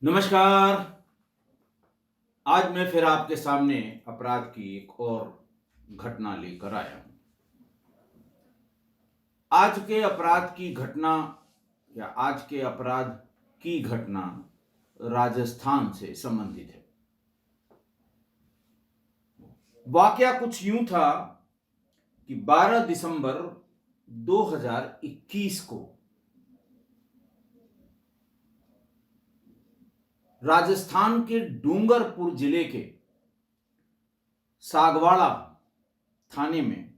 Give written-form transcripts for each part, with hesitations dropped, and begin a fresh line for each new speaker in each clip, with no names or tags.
नमस्कार। आज मैं फिर आपके सामने अपराध की एक और घटना लेकर आया हूं। आज के अपराध की घटना या आज के अपराध की घटना राजस्थान से संबंधित है। वाकया कुछ यूं था कि 12 दिसंबर 2021 को राजस्थान के डूंगरपुर जिले के सागवाड़ा थाने में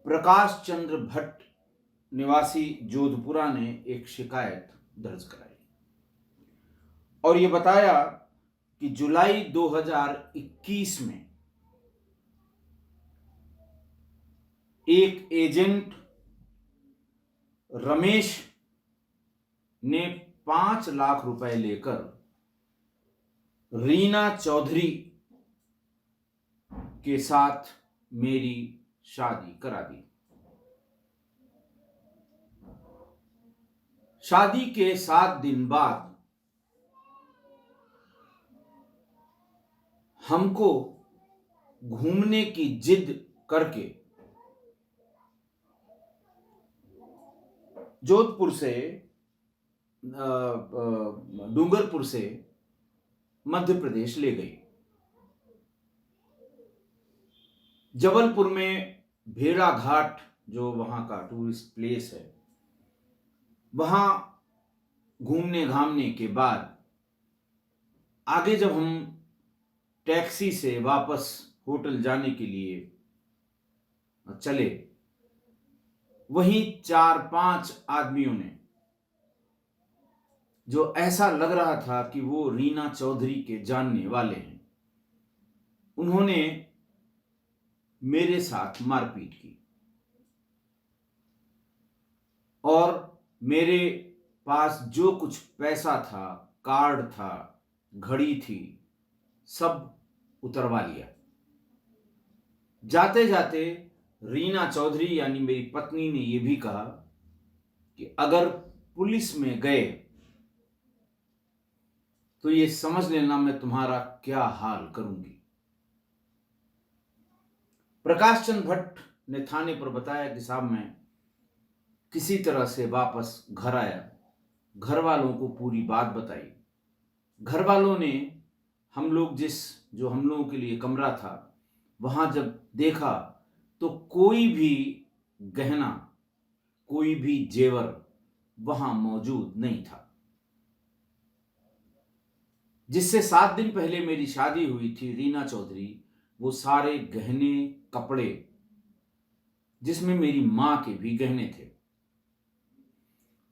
प्रकाश चंद्र भट्ट निवासी जोधपुरा ने एक शिकायत दर्ज कराई और ये बताया कि जुलाई 2021 में एक एजेंट रमेश ने 5 लाख रुपए लेकर रीना चौधरी के साथ मेरी शादी करा दी। शादी के 7 दिन बाद हमको घूमने की जिद करके जोधपुर से डूंगरपुर से मध्य प्रदेश ले गई। जबलपुर में भेड़ा घाट जो वहां का टूरिस्ट प्लेस है, वहां घूमने घामने के बाद आगे जब हम टैक्सी से वापस होटल जाने के लिए चले, वहीं 4-5 आदमियों ने, जो ऐसा लग रहा था कि वो रीना चौधरी के जानने वाले हैं, उन्होंने मेरे साथ मारपीट की और मेरे पास जो कुछ पैसा था, कार्ड था, घड़ी थी, सब उतरवा लिया। जाते जाते रीना चौधरी यानी मेरी पत्नी ने यह भी कहा कि अगर पुलिस में गए तो ये समझ लेना मैं तुम्हारा क्या हाल करूंगी। प्रकाश चंद्र भट्ट ने थाने पर बताया कि साहब मैं किसी तरह से वापस घर आया, घर वालों को पूरी बात बताई। घर वालों ने हम लोगों के लिए कमरा था, वहां जब देखा तो कोई भी गहना, कोई भी जेवर वहां मौजूद नहीं था। जिससे 7 दिन पहले मेरी शादी हुई थी रीना चौधरी, वो सारे गहने, कपड़े, जिसमें मेरी मां के भी गहने थे,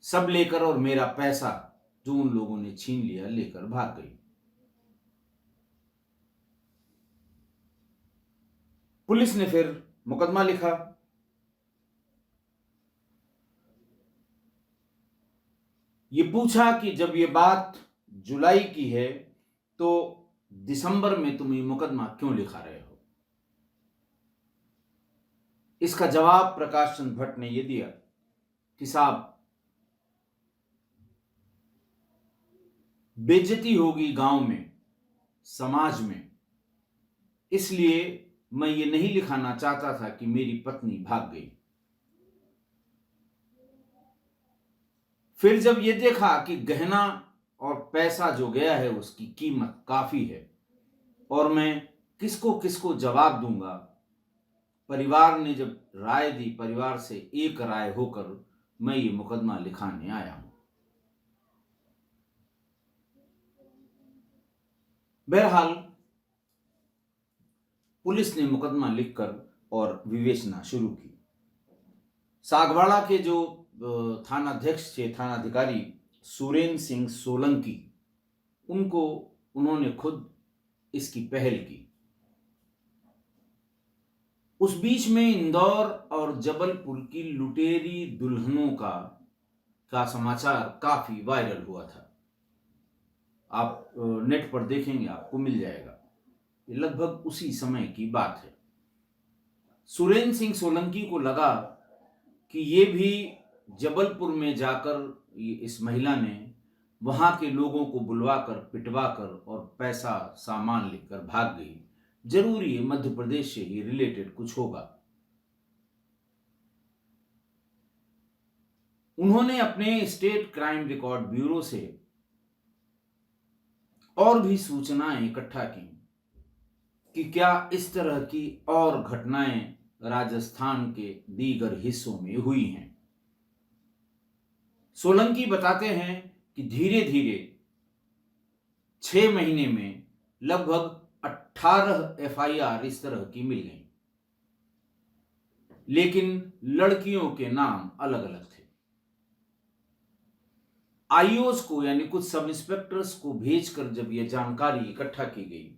सब लेकर और मेरा पैसा जो उन लोगों ने छीन लिया, लेकर भाग गई। पुलिस ने फिर मुकदमा लिखा। ये पूछा कि जब ये बात जुलाई की है तो दिसंबर में तुम ये मुकदमा क्यों लिखा रहे हो। इसका जवाब प्रकाश चंद्र भट्ट ने यह दिया कि साहब बेइज्जती होगी गांव में, समाज में, इसलिए मैं ये नहीं लिखाना चाहता था कि मेरी पत्नी भाग गई। फिर जब ये देखा कि गहना और पैसा जो गया है उसकी कीमत काफी है और मैं किसको किसको जवाब दूंगा, परिवार ने जब राय दी, परिवार से एक राय होकर मैं ये मुकदमा लिखाने आया हूं। बहरहाल पुलिस ने मुकदमा लिखकर और विवेचना शुरू की। सागवाड़ा के जो थानाध्यक्ष थे, थानाधिकारी सुरेंद्र सिंह सोलंकी, उन्होंने खुद इसकी पहल की। उस बीच में इंदौर और जबलपुर की लुटेरी दुल्हनों का समाचार काफी वायरल हुआ था। आप नेट पर देखेंगे, आपको मिल जाएगा। ये लगभग उसी समय की बात है। सुरेंद्र सिंह सोलंकी को लगा कि ये भी जबलपुर में जाकर इस महिला ने वहां के लोगों को बुलवाकर पिटवाकर और पैसा सामान लेकर भाग गई। जरूरी है मध्य प्रदेश से ही रिलेटेड कुछ होगा। उन्होंने अपने स्टेट क्राइम रिकॉर्ड ब्यूरो से और भी सूचनाएं इकट्ठा की कि क्या इस तरह की और घटनाएं राजस्थान के दीगर हिस्सों में हुई हैं। सोलंकी बताते हैं कि धीरे धीरे 6 महीने में लगभग 18 एफआईआर इस तरह की मिल गई, लेकिन लड़कियों के नाम अलग अलग थे। आईओस को यानी कुछ सब इंस्पेक्टर्स को भेजकर जब यह जानकारी इकट्ठा की गई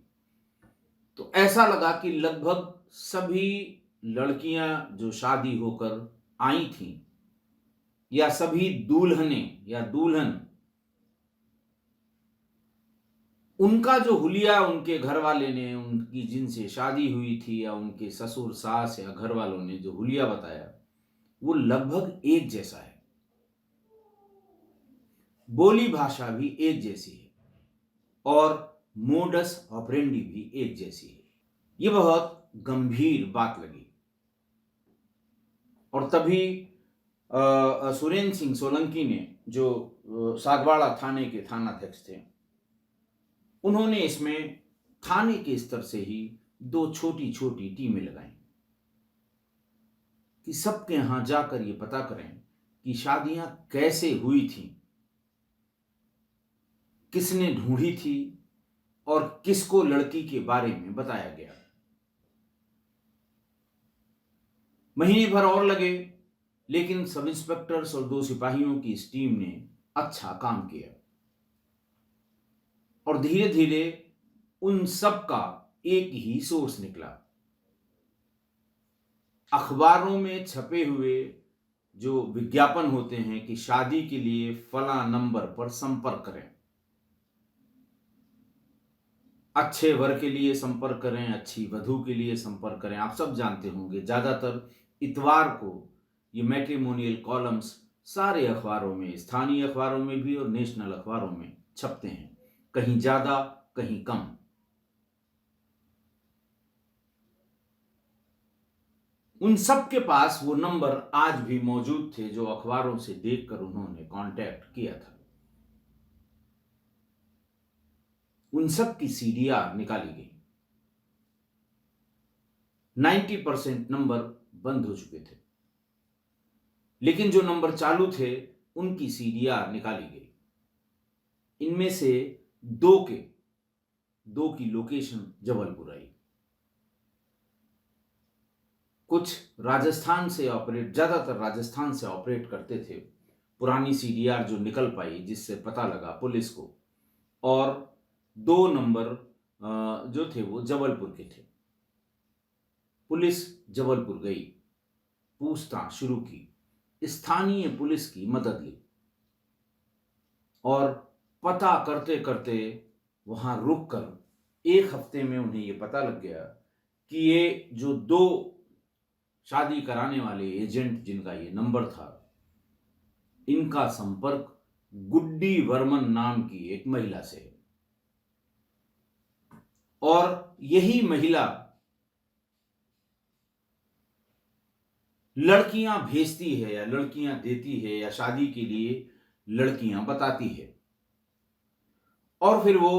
तो ऐसा लगा कि लगभग सभी लड़कियां जो शादी होकर आई थीं या सभी दुल्हनें या दुल्हन, उनका जो हुलिया उनके घर वाले ने, उनकी जिनसे शादी हुई थी या उनके ससुर सास या घर वालों ने जो हुलिया बताया वो लगभग एक जैसा है। बोली भाषा भी एक जैसी है और मोडस ऑपरेंडी भी एक जैसी है। ये बहुत गंभीर बात लगी और तभी सुरेंद्र सिंह सोलंकी ने, जो सागवाड़ा थाने के थानाध्यक्ष थे, उन्होंने इसमें थाने के स्तर से ही 2 छोटी छोटी टीमें लगाई कि सबके यहां जाकर ये पता करें कि शादियां कैसे हुई थी, किसने ढूंढी थी और किसको लड़की के बारे में बताया गया। महीने भर और लगे, लेकिन सब इंस्पेक्टर्स और 2 सिपाहियों की इस टीम ने अच्छा काम किया और धीरे धीरे उन सब का एक ही सोर्स निकला। अखबारों में छपे हुए जो विज्ञापन होते हैं कि शादी के लिए फला नंबर पर संपर्क करें, अच्छे वर के लिए संपर्क करें, अच्छी वधू के लिए संपर्क करें। आप सब जानते होंगे ज्यादातर इतवार को ये मैट्रिमोनियल कॉलम्स सारे अखबारों में, स्थानीय अखबारों में भी और नेशनल अखबारों में छपते हैं, कहीं ज्यादा कहीं कम। उन सब के पास वो नंबर आज भी मौजूद थे जो अखबारों से देखकर उन्होंने कांटेक्ट किया था। उन सब की सीडीआर निकाली गई। 90% नंबर बंद हो चुके थे, लेकिन जो नंबर चालू थे उनकी सीडीआर निकाली गई। इनमें से 2 की लोकेशन जबलपुर आई। कुछ राजस्थान से ऑपरेट, ज्यादातर राजस्थान से ऑपरेट करते थे। पुरानी सीडीआर जो निकल पाई, जिससे पता लगा पुलिस को, और 2 नंबर जो थे वो जबलपुर के थे। पुलिस जबलपुर गई, पूछताछ शुरू की, स्थानीय पुलिस की मदद ली और पता करते करते वहां रुककर 1 हफ्ते में उन्हें यह पता लग गया कि ये जो 2 शादी कराने वाले एजेंट जिनका ये नंबर था, इनका संपर्क गुड्डी वर्मन नाम की एक महिला से है और यही महिला लड़कियां भेजती है या लड़कियां देती है या शादी के लिए लड़कियां बताती है और फिर वो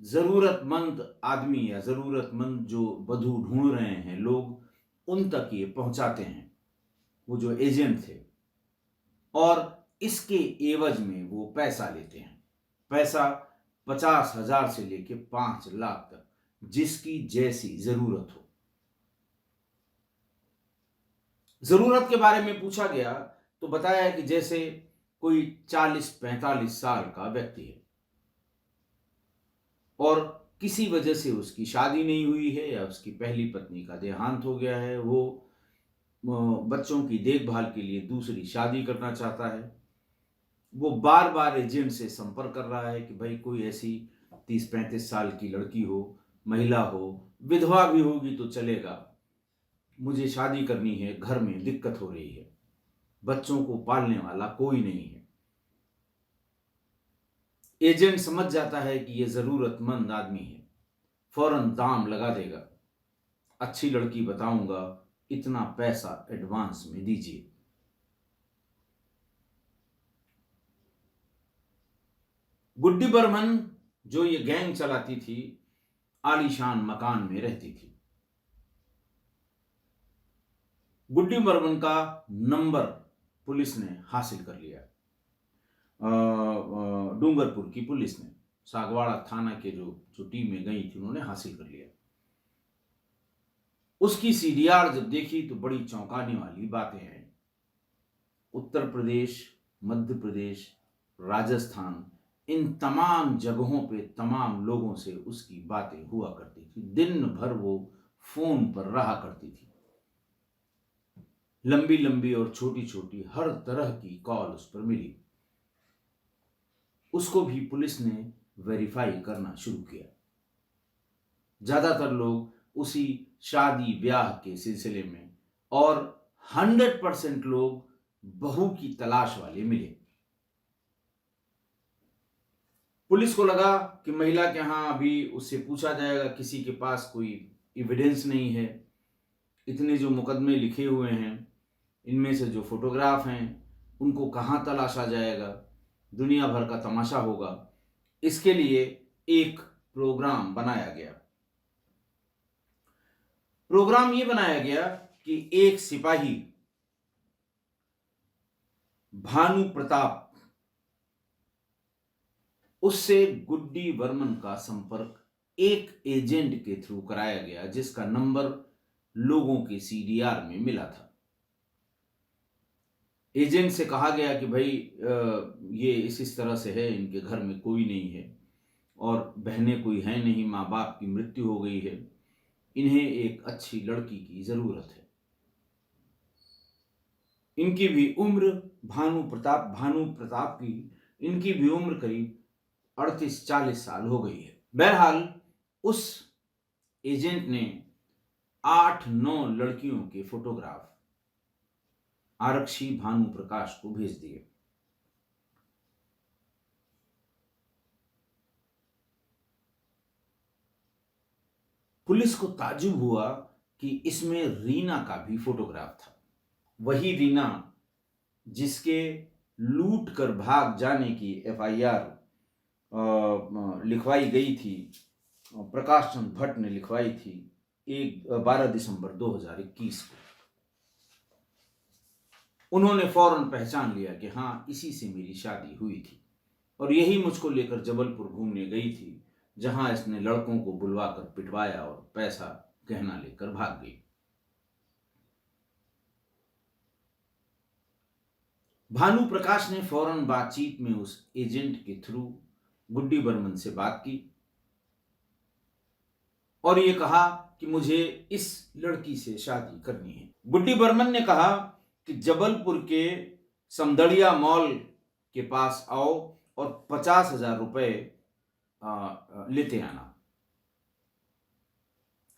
जरूरतमंद आदमी या जरूरतमंद जो वधू ढूंढ रहे हैं लोग, उन तक ये पहुंचाते हैं, वो जो एजेंट थे, और इसके एवज में वो पैसा लेते हैं। पैसा 50,000 से लेके 5 लाख तक, जिसकी जैसी जरूरत हो। जरूरत के बारे में पूछा गया तो बताया कि जैसे कोई 40-45 साल का व्यक्ति है और किसी वजह से उसकी शादी नहीं हुई है या उसकी पहली पत्नी का देहांत हो गया है, वो बच्चों की देखभाल के लिए दूसरी शादी करना चाहता है। वो बार बार एजेंट से संपर्क कर रहा है कि भाई कोई ऐसी 30-35 साल की लड़की हो, महिला हो, विधवा भी होगी तो चलेगा, मुझे शादी करनी है, घर में दिक्कत हो रही है, बच्चों को पालने वाला कोई नहीं है। एजेंट समझ जाता है कि ये जरूरतमंद आदमी है, फौरन दाम लगा देगा। अच्छी लड़की बताऊंगा, इतना पैसा एडवांस में दीजिए। गुड्डी बर्मन जो ये गैंग चलाती थी, आलीशान मकान में रहती थी। गुड्डी बर्मन का नंबर पुलिस ने हासिल कर लिया। डूंगरपुर की पुलिस ने, सागवाड़ा थाना के जो टीमें गई थी उन्होंने हासिल कर लिया। उसकी सीडीआर जब देखी तो बड़ी चौंकाने वाली बातें हैं। उत्तर प्रदेश, मध्य प्रदेश, राजस्थान, इन तमाम जगहों पे तमाम लोगों से उसकी बातें हुआ करती थी। दिन भर वो फोन पर रहा करती थी। लंबी लंबी और छोटी छोटी हर तरह की कॉल उस पर मिली। उसको भी पुलिस ने वेरीफाई करना शुरू किया। ज्यादातर लोग उसी शादी ब्याह के सिलसिले में, और 100% लोग बहू की तलाश वाले मिले। पुलिस को लगा कि महिला के यहां अभी उससे पूछा जाएगा, किसी के पास कोई एविडेंस नहीं है। इतने जो मुकदमे लिखे हुए हैं, इनमें से जो फोटोग्राफ हैं उनको कहां तलाशा जाएगा, दुनिया भर का तमाशा होगा। इसके लिए एक प्रोग्राम बनाया गया। प्रोग्राम ये बनाया गया कि एक सिपाही भानु प्रताप, उससे गुड्डी बर्मन का संपर्क एक एजेंट के थ्रू कराया गया, जिसका नंबर लोगों के सीडीआर में मिला था। एजेंट से कहा गया कि भाई ये इस तरह से है, इनके घर में कोई नहीं है और बहनें कोई है नहीं, माँ बाप की मृत्यु हो गई है, इन्हें एक अच्छी लड़की की जरूरत है। इनकी भी उम्र, भानु प्रताप की इनकी भी उम्र करीब 38-40 साल हो गई है। बहरहाल उस एजेंट ने 8-9 लड़कियों के फोटोग्राफ आरक्षी भानु प्रकाश को भेज दिए। पुलिस को ताज्जुब हुआ कि इसमें रीना का भी फोटोग्राफ था। वही रीना जिसके लूट कर भाग जाने की एफआईआर लिखवाई गई थी, प्रकाश चंद्र भट्ट ने लिखवाई थी 12 दिसंबर 2021 को। उन्होंने फौरन पहचान लिया कि हाँ, इसी से मेरी शादी हुई थी और यही मुझको लेकर जबलपुर घूमने गई थी, जहां इसने लड़कों को बुलवाकर पिटवाया और पैसा गहना लेकर भाग गई। भानु प्रकाश ने फौरन बातचीत में उस एजेंट के थ्रू गुड्डी बर्मन से बात की और ये कहा कि मुझे इस लड़की से शादी करनी है। गुड्डी बर्मन ने कहा कि जबलपुर के समदड़िया मॉल के पास आओ और 50,000 रुपए लेते आना,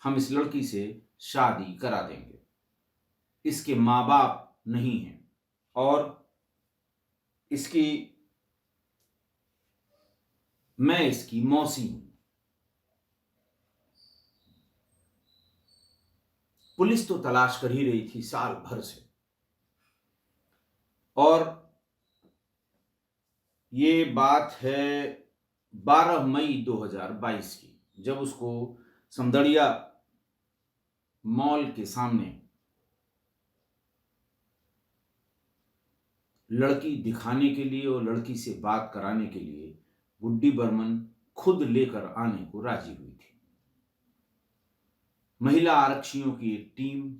हम इस लड़की से शादी करा देंगे। इसके माँ बाप नहीं हैं और मैं इसकी मौसी हूं। पुलिस तो तलाश कर ही रही थी साल भर से, और ये बात है 12 मई 2022 की, जब उसको समदड़िया मॉल के सामने लड़की दिखाने के लिए और लड़की से बात कराने के लिए गुड्डी बर्मन खुद लेकर आने को राजी हुई थी। महिला आरक्षियों की एक टीम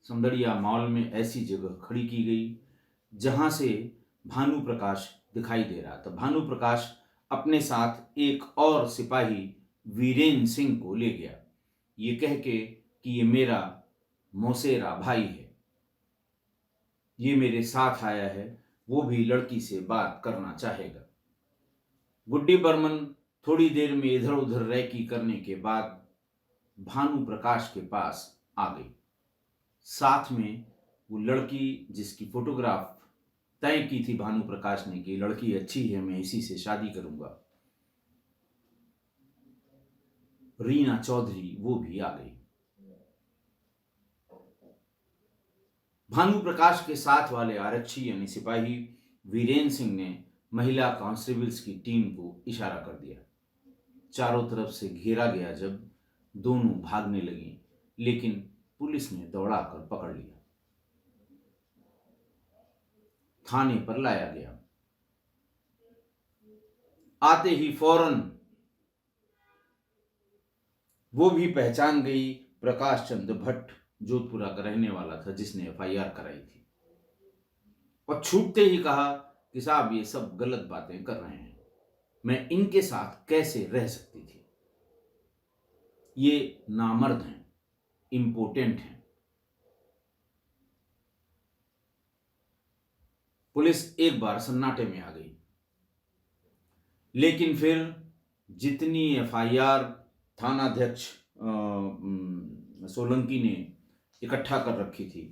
समदड़िया मॉल में ऐसी जगह खड़ी की गई जहां से भानु प्रकाश दिखाई दे रहा था। भानु प्रकाश अपने साथ एक और सिपाही वीरेन सिंह को ले गया, ये कह के कि ये मेरा मौसेरा भाई है, ये मेरे साथ आया है, वो भी लड़की से बात करना चाहेगा। गुड्डी बर्मन थोड़ी देर में इधर उधर रैकी करने के बाद भानु प्रकाश के पास आ गई। साथ में वो लड़की जिसकी फोटोग्राफ तय की थी भानु प्रकाश ने कि लड़की अच्छी है, मैं इसी से शादी करूंगा। रीना चौधरी वो भी आ गई। भानु प्रकाश के साथ वाले आरक्षी यानी सिपाही वीरेंद्र सिंह ने महिला कांस्टेबल्स की टीम को इशारा कर दिया। चारों तरफ से घेरा गया जब दोनों भागने लगी, लेकिन पुलिस ने दौड़ाकर पकड़ लिया। थाने पर लाया गया। आते ही फौरन वो भी पहचान गई प्रकाश चंद्र भट्ट, जोधपुरा का रहने वाला था जिसने एफआईआर कराई थी, और छूटते ही कहा कि साहब ये सब गलत बातें कर रहे हैं, मैं इनके साथ कैसे रह सकती थी, ये नामर्द हैं, इंपोर्टेंट हैं। पुलिस एक बार सन्नाटे में आ गई, लेकिन फिर जितनी एफआईआर थानाध्यक्ष सोलंकी ने इकट्ठा कर रखी थी,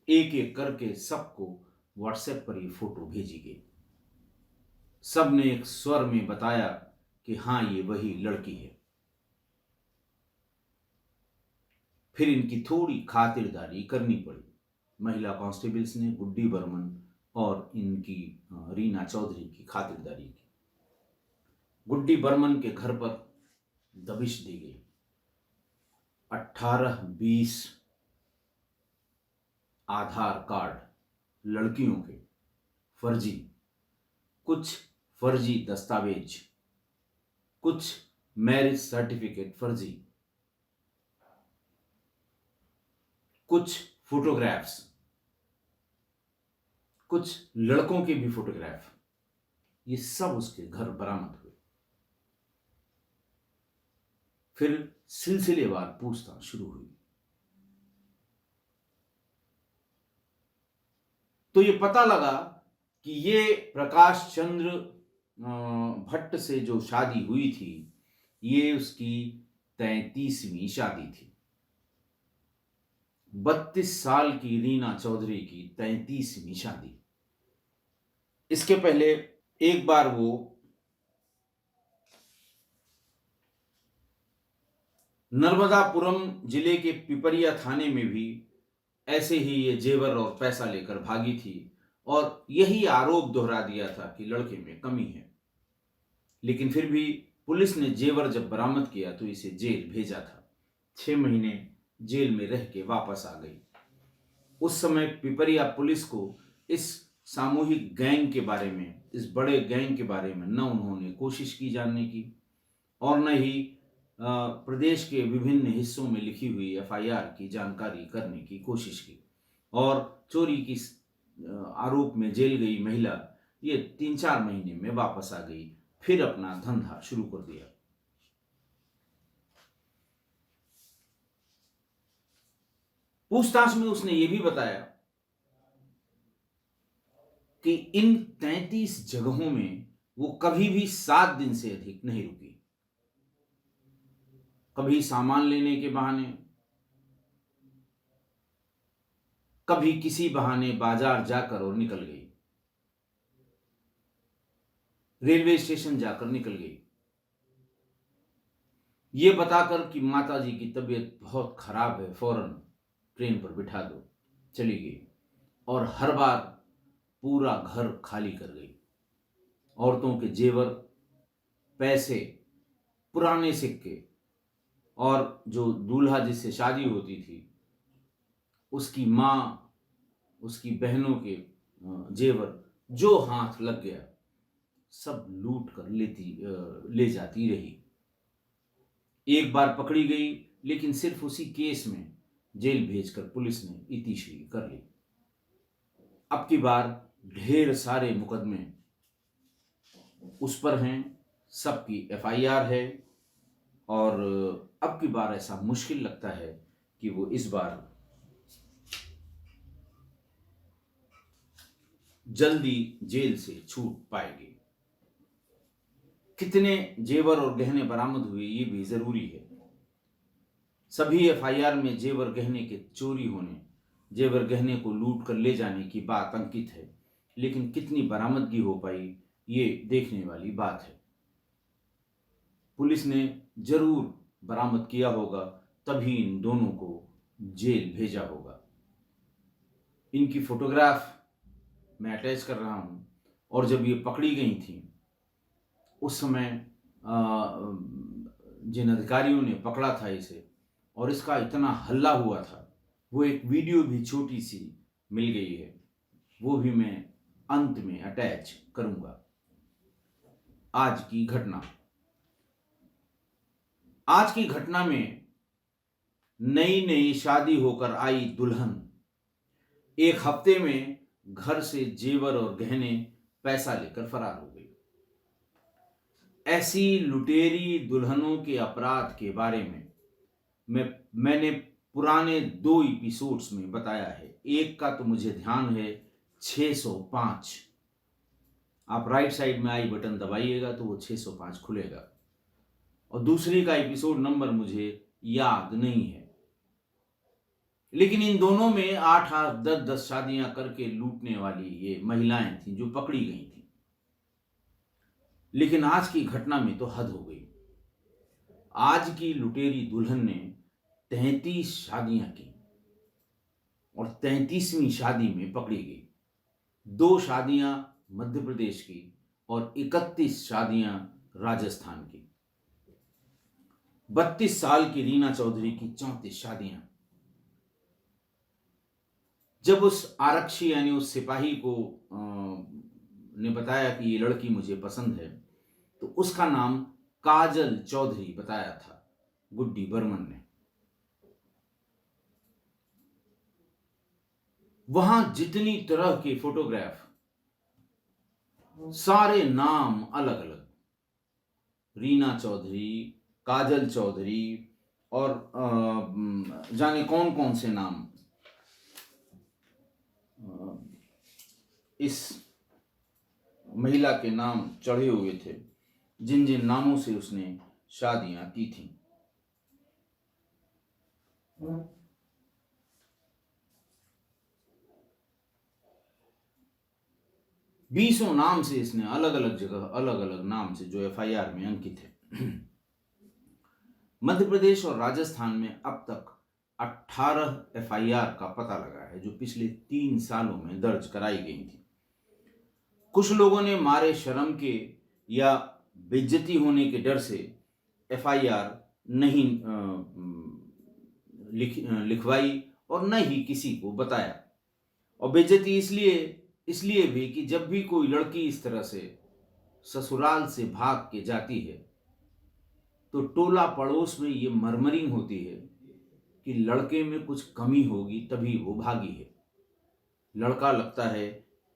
एक एक करके सबको व्हाट्सएप पर ये फोटो भेजी गई। सब ने एक स्वर में बताया कि हाँ ये वही लड़की है। फिर इनकी थोड़ी खातिरदारी करनी पड़ी। महिला कांस्टेबल्स ने गुड्डी बर्मन और इनकी रीना चौधरी की खातिरदारी की। गुड्डी बर्मन के घर पर दबिश दी गई। 18-20 आधार कार्ड लड़कियों के फर्जी, कुछ फर्जी दस्तावेज, कुछ मैरिज सर्टिफिकेट फर्जी, कुछ फोटोग्राफ्स, कुछ लड़कों के भी फोटोग्राफ, ये सब उसके घर बरामद हुए। फिर सिलसिलेवार पूछताछ शुरू हुई तो ये पता लगा कि ये प्रकाश चंद्र भट्ट से जो शादी हुई थी, ये उसकी 33वीं शादी थी। 32 साल की रीना चौधरी की 33वीं शादी। इसके पहले एक बार वो नर्मदापुरम जिले के पिपरिया थाने में भी ऐसे ही ये जेवर और पैसा लेकर भागी थी और यही आरोप दोहरा दिया था कि लड़के में कमी है। लेकिन फिर भी पुलिस ने जेवर जब बरामद किया तो इसे जेल भेजा था। 6 महीने जेल में रह के वापस आ गई। उस समय पिपरिया पुलिस को इस सामूहिक गैंग के बारे में, इस बड़े गैंग के बारे में न उन्होंने कोशिश की जानने की और न ही प्रदेश के विभिन्न हिस्सों में लिखी हुई एफआईआर की जानकारी करने की कोशिश की। और चोरी की आरोप में जेल गई महिला ये 3-4 महीने में वापस आ गई, फिर अपना धंधा शुरू कर दिया। पूछताछ में उसने ये भी बताया कि इन 33 जगहों में वो कभी भी 7 दिन से अधिक नहीं रुकी। कभी सामान लेने के बहाने, कभी किसी बहाने बाजार जाकर और निकल गई, रेलवे स्टेशन जाकर निकल गई, ये बताकर कि माताजी की तबीयत बहुत खराब है, फौरन ट्रेन पर बिठा दो, चली गई। और हर बार पूरा घर खाली कर गई। औरतों के जेवर, पैसे, पुराने सिक्के और जो दूल्हा जिससे शादी होती थी उसकी माँ, उसकी बहनों के जेवर जो हाथ लग गया सब लूट कर ले जाती रही। एक बार पकड़ी गई, लेकिन सिर्फ उसी केस में जेल भेजकर पुलिस ने इतिश्री कर ली। अब की बार ढेर सारे मुकदमे उस पर हैं, सबकी एफआईआर है और अब की बार ऐसा मुश्किल लगता है कि वो इस बार जल्दी जेल से छूट पाएगी। कितने जेवर और गहने बरामद हुए ये भी जरूरी है। सभी एफआईआर में जेवर गहने के चोरी होने, जेवर गहने को लूट कर ले जाने की बात अंकित है लेकिन कितनी बरामदगी हो पाई ये देखने वाली बात है। पुलिस ने जरूर बरामद किया होगा, तभी इन दोनों को जेल भेजा होगा। इनकी फोटोग्राफ मैं अटैच कर रहा हूं। और जब ये पकड़ी गई थी उस समय जिन अधिकारियों ने पकड़ा था इसे और इसका इतना हल्ला हुआ था, वो एक वीडियो भी छोटी सी मिल गई है, वो भी मैं अंत में अटैच करूंगा। आज की घटना। आज की घटना में नई नई शादी होकर आई दुल्हन एक हफ्ते में घर से जेवर और गहने पैसा लेकर फरार हो गई। ऐसी लुटेरी दुल्हनों के अपराध के बारे में मैंने पुराने 2 एपिसोड्स में बताया है। एक का तो मुझे ध्यान है 605। आप राइट साइड में आई बटन दबाइएगा तो वो 605 खुलेगा, और दूसरे का एपिसोड नंबर मुझे याद नहीं है। लेकिन इन दोनों में 8-8 10-10 शादियां करके लूटने वाली ये महिलाएं थीं जो पकड़ी गई थीं। लेकिन आज की घटना में तो हद हो गई। आज की लुटेरी दुल्हन ने 33 शादियां की और 33वीं शादी में पकड़ी गई। 2 शादियां मध्य प्रदेश की और 31 शादियां राजस्थान की। 32 साल की रीना चौधरी की 34 शादियां। जब उस आरक्षी यानी उस सिपाही को ने बताया कि ये लड़की मुझे पसंद है, तो उसका नाम काजल चौधरी बताया था गुड्डी बर्मन ने। वहां जितनी तरह के फोटोग्राफ, सारे नाम अलग अलग, रीना चौधरी, काजल चौधरी और जाने कौन कौन से नाम इस महिला के नाम चढ़े हुए थे, जिन जिन नामों से उसने शादियां की थी। बीसों नाम से इसने अलग अलग जगह अलग अलग नाम से जो एफआईआर में अंकित है। मध्य प्रदेश और राजस्थान में अब तक 18 एफआईआर का पता लगा है जो पिछले 3 सालों में दर्ज कराई गई थी। कुछ लोगों ने मारे शर्म के या बेइज्जती होने के डर से एफआईआर नहीं लिखवाई और न ही किसी को बताया। और बेइज्जती इसलिए भी कि जब भी कोई लड़की इस तरह से ससुराल से भाग के जाती है तो टोला पड़ोस में ये मरमरिंग होती है कि लड़के में कुछ कमी होगी तभी वो भागी है। लड़का लगता है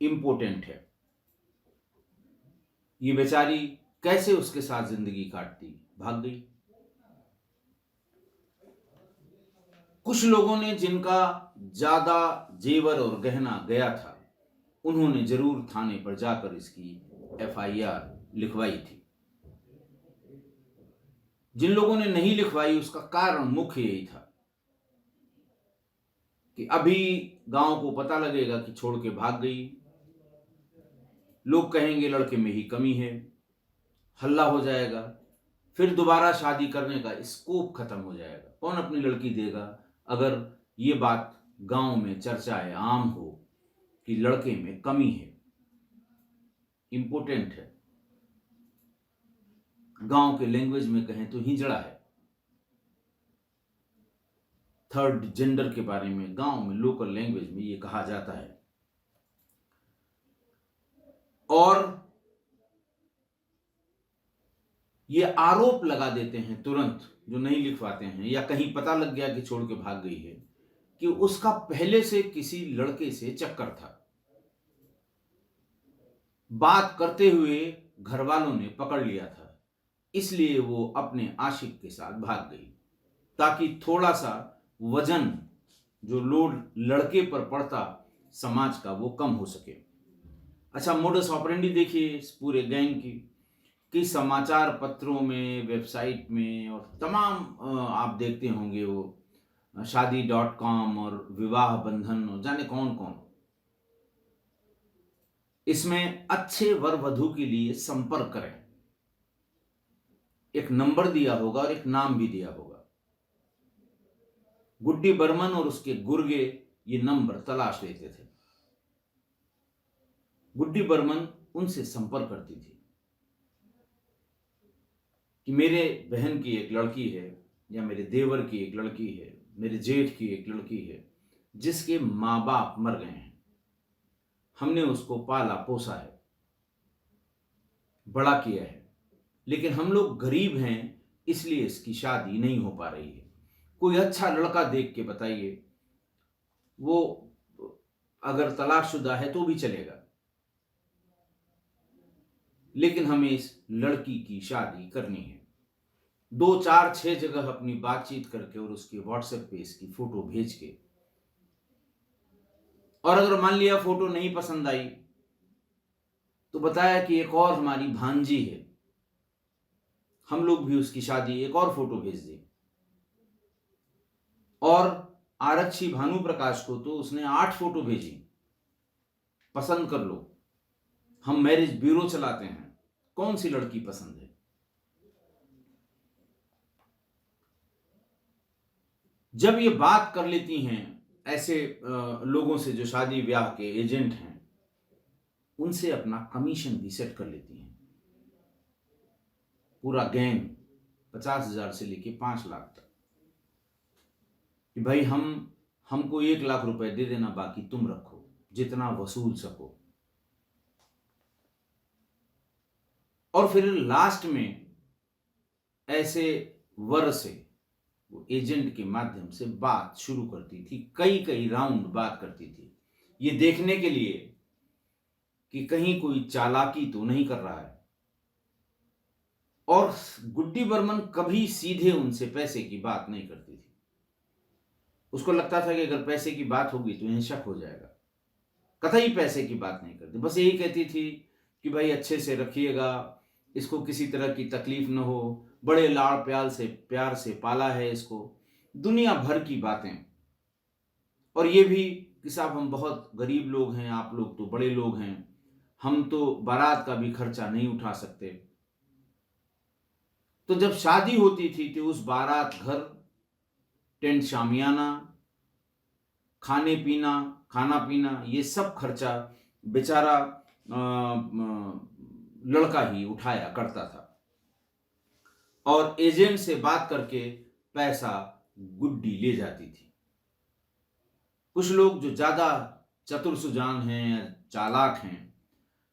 इम्पोर्टेंट है। ये बेचारी कैसे उसके साथ जिंदगी काटती, भाग गई। कुछ लोगों ने जिनका ज्यादा जेवर और गहना गया था, उन्होंने जरूर थाने पर जाकर इसकी एफआईआर लिखवाई थी। जिन लोगों ने नहीं लिखवाई उसका कारण मुख्य यही था कि अभी गांव को पता लगेगा कि छोड़ के भाग गई, लोग कहेंगे लड़के में ही कमी है, हल्ला हो जाएगा, फिर दोबारा शादी करने का स्कोप खत्म हो जाएगा। कौन अपनी लड़की देगा अगर ये बात गांव में चर्चाएं आम हो कि लड़के में कमी है, इंपोर्टेंट है। गांव के लैंग्वेज में कहें तो हिजड़ा है। थर्ड जेंडर के बारे में गांव में लोकल लैंग्वेज में ये कहा जाता है। और ये आरोप लगा देते हैं तुरंत जो नहीं लिखवाते हैं या कहीं पता लग गया कि छोड़ के भाग गई है कि उसका पहले से किसी लड़के से चक्कर था। बात करते हुए घर वालों ने पकड़ लिया था, इसलिए वो अपने आशिक के साथ भाग गई ताकि थोड़ा सा वजन जो लोड लड़के पर पड़ता समाज का वो कम हो सके। अच्छा, मोडस ऑपरेंडी देखिए इस पूरे गैंग की कि समाचार पत्रों में, वेबसाइट में और तमाम आप देखते होंगे वो शादी.com और विवाह बंधन और जाने कौन कौन, इसमें अच्छे वर वधू के लिए संपर्क करें। एक नंबर दिया होगा और एक नाम भी दिया होगा। गुड्डी बर्मन और उसके गुर्गे ये नंबर तलाश लेते थे। गुड्डी बर्मन उनसे संपर्क करती थी कि मेरे बहन की एक लड़की है, या मेरे देवर की एक लड़की है, मेरे जेठ की एक लड़की है, जिसके माँ बाप मर गए हैं। हमने उसको पाला पोसा है, बड़ा किया है, लेकिन हम लोग गरीब हैं, इसलिए इसकी शादी नहीं हो पा रही है। कोई अच्छा लड़का देख के बताइए, वो अगर तलाकशुदा है तो भी चलेगा, लेकिन हमें इस लड़की की शादी करनी है। 2, 4, 6 जगह अपनी बातचीत करके और उसके व्हाट्सएप पे इसकी फोटो भेज के, और अगर मान लिया फोटो नहीं पसंद आई तो बताया कि एक और हमारी भांजी है, हम लोग भी उसकी शादी, एक और फोटो भेज दी। और आरक्षी भानु प्रकाश को तो उसने 8 फोटो भेजी, पसंद कर लो, हम मैरिज ब्यूरो चलाते हैं, कौन सी लड़की पसंद है। जब ये बात कर लेती हैं ऐसे लोगों से जो शादी ब्याह के एजेंट हैं, उनसे अपना कमीशन भी सेट कर लेती हैं। पूरा गैंग 50,000 से लेके 5 लाख तक, कि भाई हमको 1 लाख रुपए दे देना, बाकी तुम रखो, जितना वसूल सको। और फिर लास्ट में ऐसे वर से वो एजेंट के माध्यम से बात शुरू करती थी, कई राउंड बात करती थी, ये देखने के लिए कि कहीं कोई चालाकी तो नहीं कर रहा है। और गुड्डी बर्मन कभी सीधे उनसे पैसे की बात नहीं करती थी। उसको लगता था कि अगर पैसे की बात होगी तो इन्हें शक हो जाएगा। कतई पैसे की बात नहीं करती, बस यही कहती थी कि भाई अच्छे से रखिएगा, इसको किसी तरह की तकलीफ न हो, बड़े लाड़ प्यार से पाला है इसको, दुनिया भर की बातें। और ये भी कि साहब हम बहुत गरीब लोग हैं, आप लोग तो बड़े लोग हैं, हम तो बारात का भी खर्चा नहीं उठा सकते। तो जब शादी होती थी तो उस बारात घर, टेंट शामियाना, खाना पीना, ये सब खर्चा बेचारा लड़का ही उठाया करता था। और एजेंट से बात करके पैसा गुड्डी ले जाती थी। कुछ लोग जो ज्यादा चतुर सुजान हैं, चालाक हैं,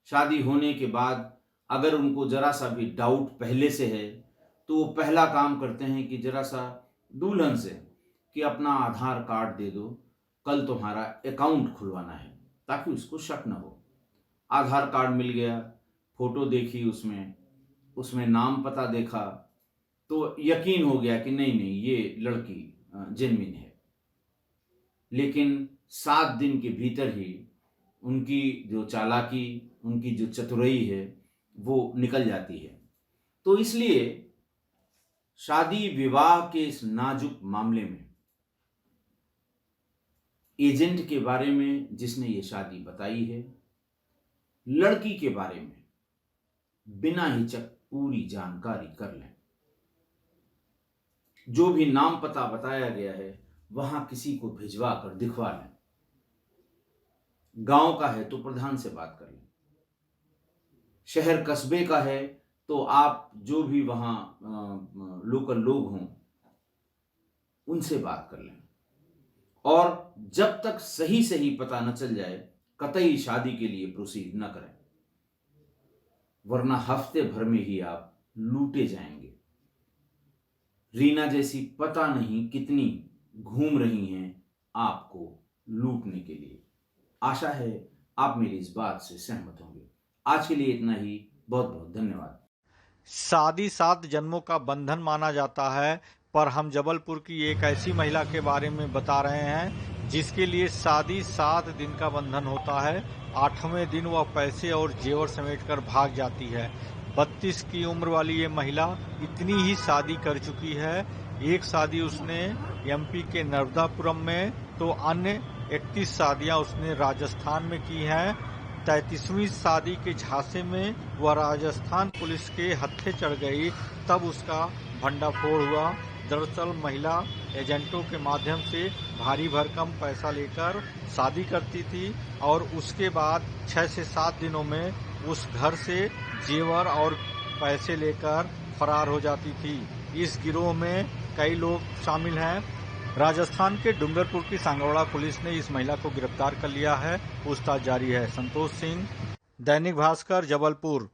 शादी होने के बाद अगर उनको जरा सा भी डाउट पहले से है तो वो पहला काम करते हैं कि जरा सा दुल्हन से कि अपना आधार कार्ड दे दो, कल तुम्हारा अकाउंट खुलवाना है, ताकि उसको शक न हो। आधार कार्ड मिल गया, फोटो देखी, उसमें नाम पता देखा, तो यकीन हो गया कि नहीं ये लड़की जेन्युइन है। लेकिन 7 दिन के भीतर ही उनकी जो चालाकी, उनकी जो चतुराई है वो निकल जाती है। तो इसलिए शादी विवाह के इस नाजुक मामले में एजेंट के बारे में जिसने ये शादी बताई है, लड़की के बारे में बिना हिचक पूरी जानकारी कर लें। जो भी नाम पता बताया गया है वहां किसी को भिजवा कर दिखवा लें। गांव का है तो प्रधान से बात कर लें, शहर कस्बे का है तो आप जो भी वहां लोकल लोग हों उनसे बात कर लें। और जब तक सही पता न चल जाए कतई शादी के लिए प्रोसीड न करें, वरना हफ्ते भर में ही आप लूटे जाएंगे। रीना जैसी पता नहीं कितनी घूम रही हैं आपको लूटने के लिए। आशा है आप मेरी इस बात से सहमत होंगे। आज के लिए इतना ही, बहुत बहुत धन्यवाद।
शादी 7 जन्मों का बंधन माना जाता है, पर हम जबलपुर की एक ऐसी महिला के बारे में बता रहे हैं जिसके लिए शादी 7 दिन का बंधन होता है। 8वें दिन वह पैसे और जेवर समेटकर भाग जाती है। 32 की उम्र वाली ये महिला इतनी ही शादी कर चुकी है। एक शादी उसने एमपी के नर्मदापुरम में, तो अन्य 31 शादियां उसने राजस्थान में की हैं। 33वीं शादी के झांसे में वह राजस्थान पुलिस के हत्थे चढ़ गई, तब उसका भंडाफोड़ हुआ। दरअसल महिला एजेंटों के माध्यम से भारी भरकम पैसा लेकर शादी करती थी और उसके बाद 6 से 7 दिनों में उस घर से जेवर और पैसे लेकर फरार हो जाती थी। इस गिरोह में कई लोग शामिल हैं। राजस्थान के डूंगरपुर की सांगौड़ा पुलिस ने इस महिला को गिरफ्तार कर लिया है। पूछताछ जारी है। संतोष सिंह, दैनिक भास्कर, जबलपुर।